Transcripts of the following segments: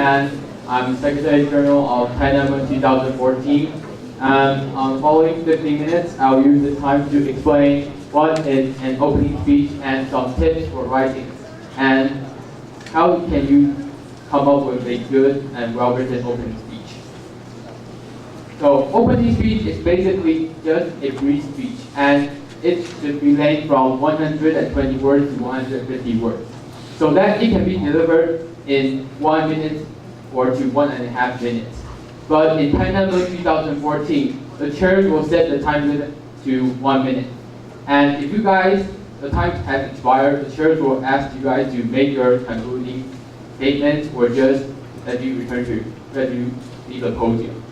and I'm Secretary General of TAINANMUN 2014. And on the following 15 minutes, I'll use the time to explain what is an opening speech and some tips for writing, and how can you come up with a good and well-written opening speech. So opening speech is basically just a brief speech, and it should be length from 120 words to 150 words, so that it can be delivered in 1 minute or to 1.5 minutes. But in TAINANMUN 2014, the church will set the time limit to 1 minute. And if you guys, the time has expired, the church will ask you guys to make your concluding statements or just let you leave the podium.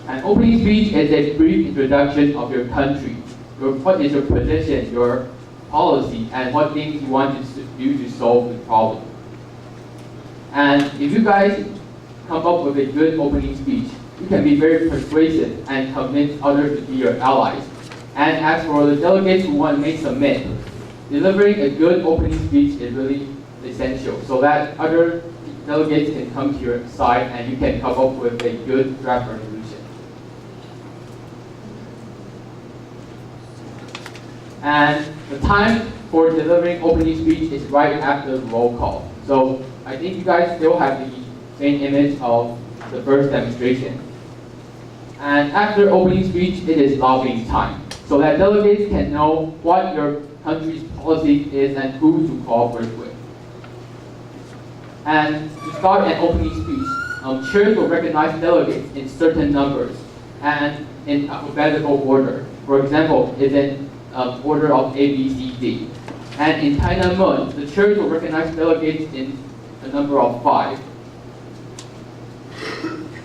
An opening speech is a brief introduction of your country, what is your position, your policy, and what things you want to do to solve the problem. And if you guys come up with a good opening speech, you can be very persuasive and convince others to be your allies. And as for the delegates who want to submit, delivering a good opening speech is really essential so that other delegates can come to your side and you can come up with a good draft resolution. And the time for delivering opening speech is right after the roll call. So I think you guys still have the same image of the first demonstration. And after opening speech, it is lobbying time, so that delegates can know what your country's policy is and who to cooperate with. And to start an opening speech, chairs will recognize delegates in certain numbers and in alphabetical order. For example, it's in order of A, B, C, D. And in TAINANMUN, the church will recognize delegates in a number of 5.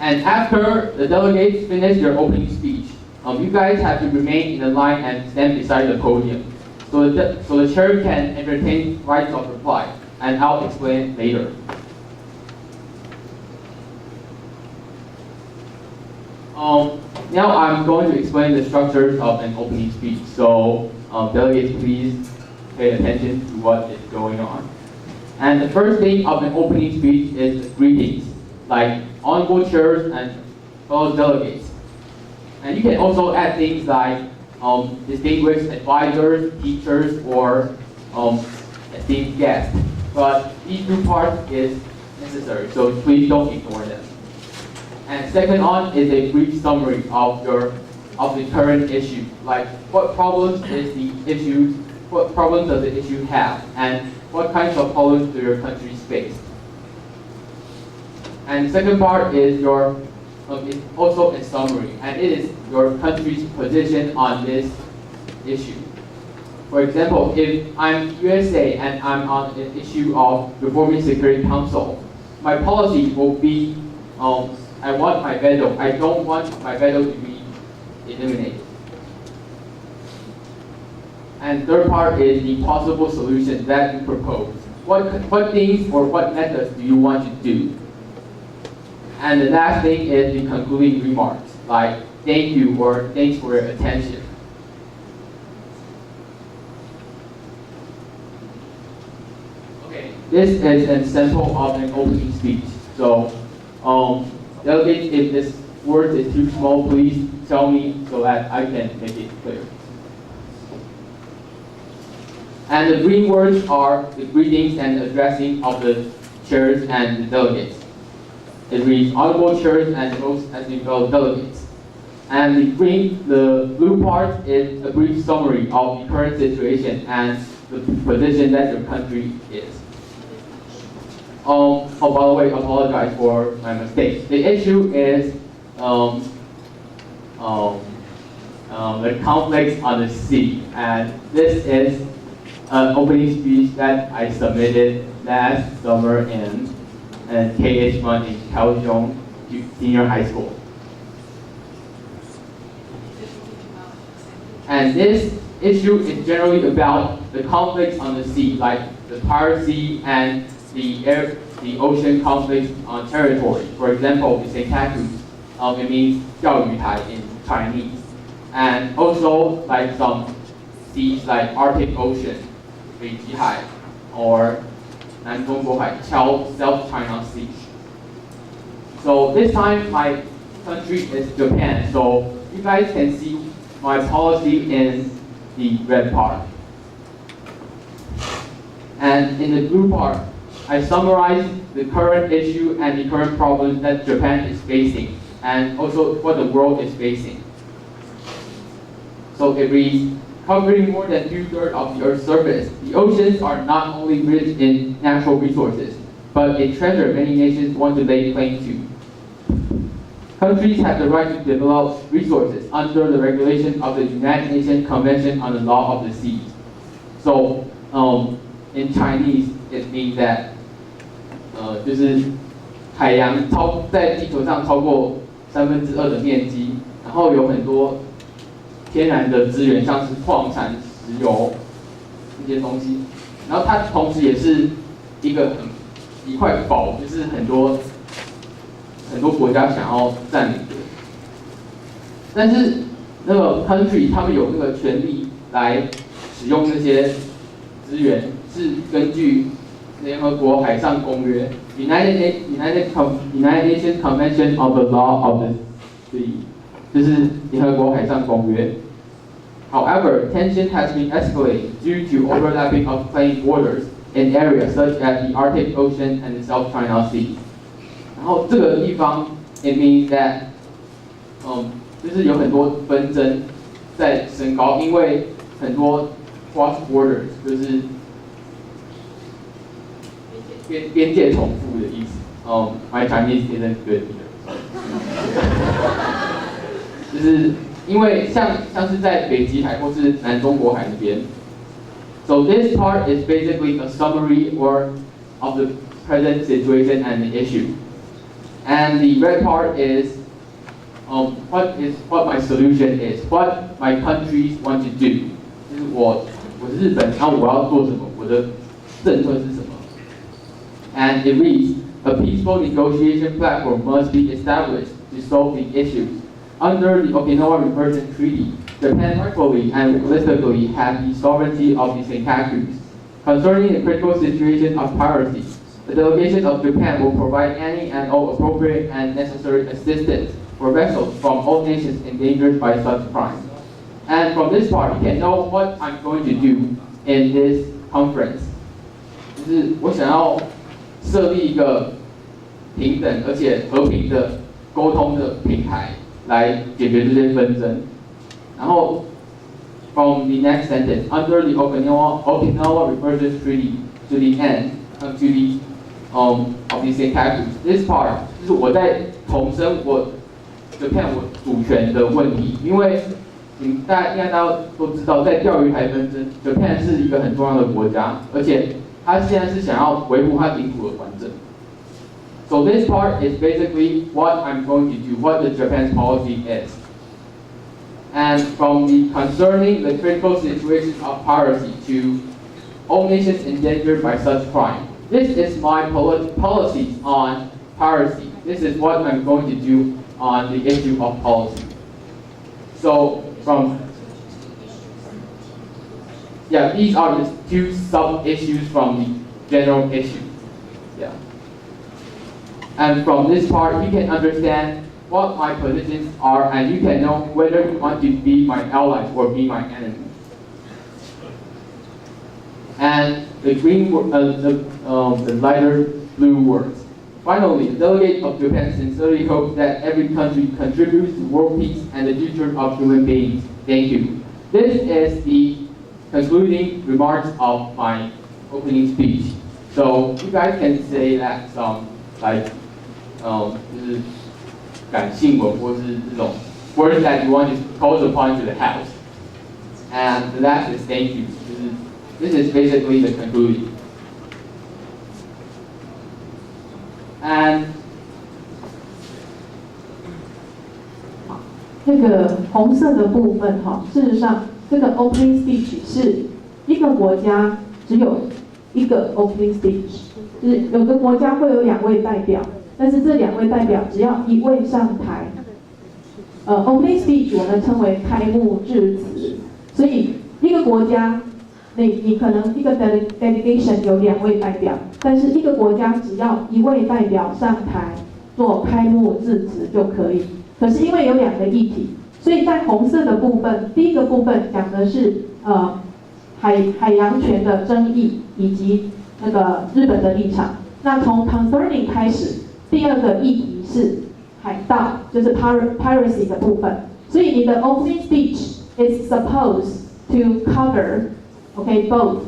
And after the delegates finish their opening speech, you guys have to remain in the line and stand beside the podium, so the chair can entertain rights of reply, and I'll explain later. Now I'm going to explain the structures of an opening speech, so delegates please pay attention to what is going on. And the first thing of an opening speech is greetings, like honorable chairs and fellow delegates. And you can also add things like distinguished advisors, teachers, or esteemed guests. But these 2 parts is necessary, so please don't ignore them. And second on is a brief summary of the current issue, like what problems does the issue have, and what kinds of problems do your country face. And the second part is it's also a summary, and it is your country's position on this issue. For example, if I'm USA and I'm on an issue of reforming Security Council, my policy will be I want my veto. I don't want my veto to be eliminated. And third part is the possible solution that you propose. What things or what methods do you want to do? And the last thing is the concluding remarks, like thank you or thanks for your attention. Okay, this is an example of an opening speech. So, delegates, if this word is too small, please tell me so that I can make it clear. And the green words are the greetings and addressing of the chairs and the delegates. It reads honorable chairs and most esteemed fellow delegates. And the blue part is a brief summary of the current situation and the position that your country is. Oh, by the way, I apologize for my mistake. The issue is the conflicts on the sea, and this is an opening speech that I submitted last summer in KH1 in Kaohsiung Senior High School. And this issue is generally about the conflicts on the sea, like the piracy and the ocean conflicts on territory. For example, the Senkaku, it means 钓鱼台 in Chinese. And also like some seas like Arctic Ocean, 北极海, or 南中国海 called South China Sea. So this time my country is Japan. So you guys can see my policy in the red part. And in the blue part, I summarize the current issue and the current problems that Japan is facing, and also what the world is facing. So it reads, covering more than 2/3 of the Earth's surface, the oceans are not only rich in natural resources, but a treasure many nations want to lay claim to. Countries have the right to develop resources under the regulation of the United Nations Convention on the Law of the Sea. So, in Chinese, it means that 就是海洋在地球上超过2/3的面积，然后有很多天然的资源，像是矿产、石油这些东西，然后它同时也是一块宝，就是很多国家想要占领的。但是那个 country 他们有那个权利来使用那些资源，是根据联合国海上公约 United Nations Convention of the Law of the Sea， 就是联合国海上公约。However, tension has been escalating due to overlapping of claimed borders in areas such as the Arctic Ocean and the South China Sea. 然后这个地方 it means that 就是有很多纷争在升高，因为很多 cross borders 就是边界重复的意思。My Chinese isn't good either. 就是因为像是在北极海或是南中国海那边。So this part is basically a summary of the present situation and the issue. And the red part is what my solution is, what my countries want to do. 就是我是日本，那我要做什么？我的政策是什么？ And it reads, a peaceful negotiation platform must be established to solve the issues. Under the Okinawa Reversion Treaty, Japan rightfully and realistically has the sovereignty of the Senkakus. Concerning the critical situation of piracy, the delegation of Japan will provide any and all appropriate and necessary assistance for vessels from all nations endangered by such crimes. And from this part, you can know what I'm going to do in this conference. 就是我想要设立一个平等而且和平的沟通的平台，来解决这些纷争。然后 from the next sentence, under the Okinawa Reversion Treaty to the end, to the of the Senkakus. This part 就是我在重申我 Japan 我主权的问题，因为应该大家都知道，在钓鱼台纷争 ，Japan 是一个很重要的国家，而且它现在是想要维护它领土的完整。So this part is basically what I'm going to do, what the Japan's policy is. And from the concerning the critical situation of piracy to all nations endangered by such crime. This is my policy on piracy. This is what I'm going to do on the issue of policy. So these are the two sub-issues from the general issue. Yeah. And from this part, you can understand what my positions are, and you can know whether you want to be my ally or be my enemy. And the the lighter blue words. Finally, the delegate of Japan sincerely hopes that every country contributes to world peace and the future of human beings. Thank you. This is the concluding remarks of my opening speech. So you guys can say that some like 就是感性文或是这种 words that you want to call upon to the house. And the last is thank you. This is basically the conclusion. And 这个红色的部分事实上这个 opening speech 是一个国家只有一个 opening speech， 就是有个国家会有2位代表，但是这2位代表只要1位上台。opening speech 我们称为开幕致辞，所以一个国家你可能一个 delegation 有2位代表，但是一个国家只要1位代表上台做开幕致辞就可以。可是因为有2个议题，所以在红色的部分，第一个部分讲的是海洋权的争议以及那个日本的立场。那从 concerning 开始，第2个议题是海盗，就是 piracy 的部分。所以你的 opening speech is supposed to cover both.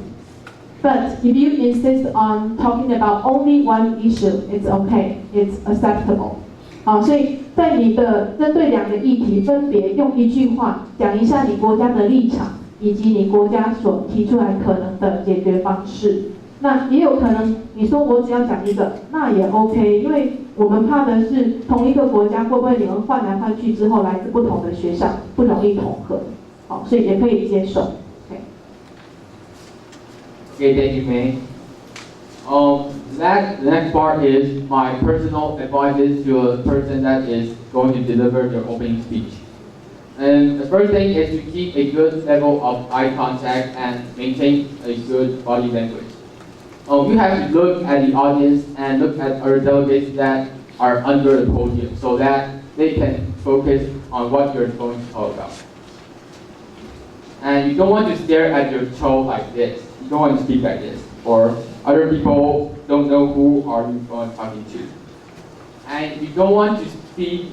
But if you insist on talking about only one issue, it's okay, it's acceptable. 好，所以在你的针对2个议题，分别用1句话讲一下你国家的立场，以及你国家所提出来可能的解决方式。那也有可能你说我只要讲1个，那也 OK， 因为我们怕的是同一个国家会不会你们换来换去之后来自不同的学校，不容易统合。好，所以也可以接受。Okay, thank you, May. The next part is my personal advice to a person that is going to deliver their opening speech. And the first thing is to keep a good level of eye contact and maintain a good body language. You have to look at the audience and look at other delegates that are under the podium so that they can focus on what you're going to talk about. And you don't want to stare at your toe like this. You don't want to speak like this, or other people don't know who are you talking to. And you don't want to speak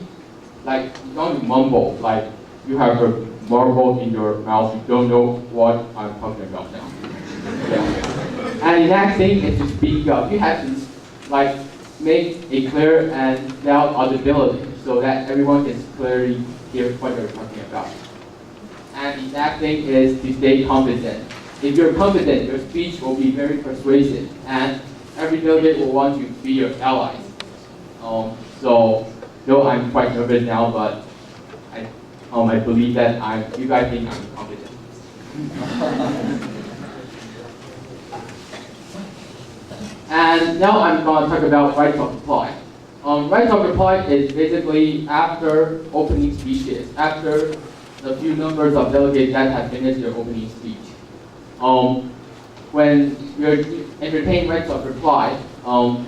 like, you don't want to mumble like you have a marble in your mouth. You don't know what I'm talking about now. Yeah. And the next thing is to speak up. You have to make a clear and loud audibility so that everyone can clearly hear what you're talking about. And the next thing is to stay confident. If you're confident, your speech will be very persuasive, and every delegate will want to be your allies. So, though I'm quite nervous now, but I believe that you guys think I'm confident. And now I'm going to talk about rights of reply. Rights of reply is basically after opening speeches, after the few numbers of delegates that have finished their opening speech. When you're entertaining rights of reply,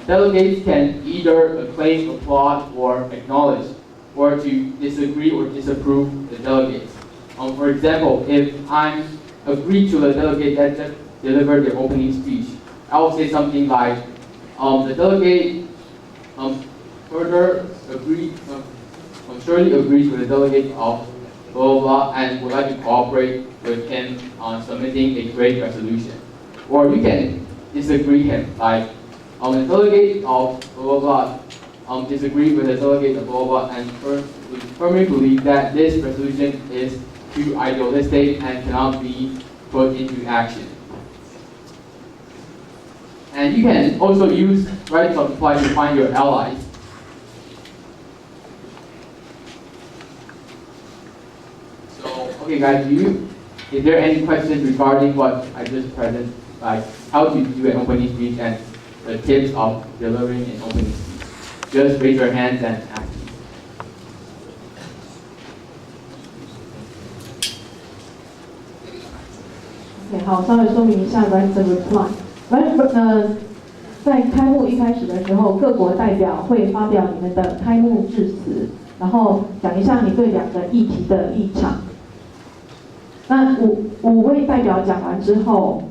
delegates can either acclaim, applaud, or acknowledge, or to disagree or disapprove the delegates. For example, if I agree to the delegate that just delivered their opening speech, I will say something like, the delegate surely agrees with the delegate of blah, blah, blah, and would like to cooperate with him on submitting a great resolution. Or you can disagree him, like the delegate of blah, blah, blah, disagree with the delegate of blah, blah, and firmly believe that this resolution is too idealistic and cannot be put into action. And you can also use rights of reply to find your allies. Okay guys, is there any questions regarding what I just presented, like how to do an opening speech and the tips of delivering an opening speech? Just raise your hands and ask. Okay, 好，稍微说明一下 rights of reply。在开幕一开始的时候，各国代表会发表你们的开幕致辞，然后讲一下你对2个议题的立场。那五位代表讲完之后，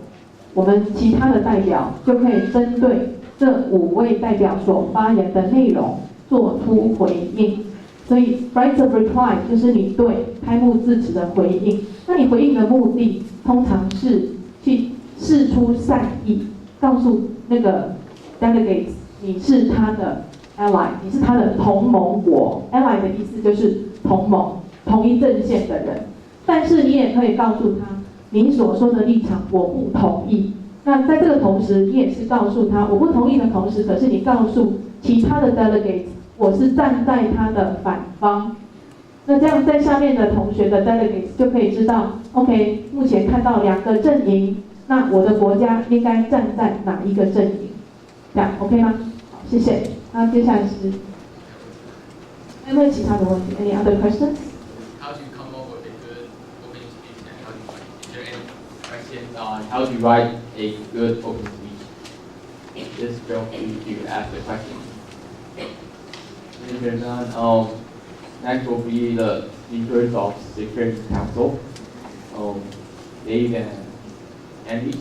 我们其他的代表就可以针对这5位代表所发言的内容做出回应。所以 rights of reply 就是你对开幕致辞的回应。那你回应的目的通常是去释出善意，告诉那个 delegates 你是他的 ally， 你是他的同盟国。ally 的意思就是同盟、同一阵线的人。但是你也可以告诉他，你所说的立场我不同意。那在这个同时，你也是告诉他，我不同意的同时，可是你告诉其他的 delegates， 我是站在他的反方。那这样在下面的同学的 delegates 就可以知道 ，OK， 目前看到2个阵营，那我的国家应该站在哪一个阵营？这样 OK 吗？好，谢谢。那接下来是有没有其他的问题 ？Any other questions？ How to come up with a good opening speech and how to find it? Is there any questions on how to write a good opening speech. Just feel free to ask the question. If there's none, next will be the speakers of Security Council, Dave and Andy.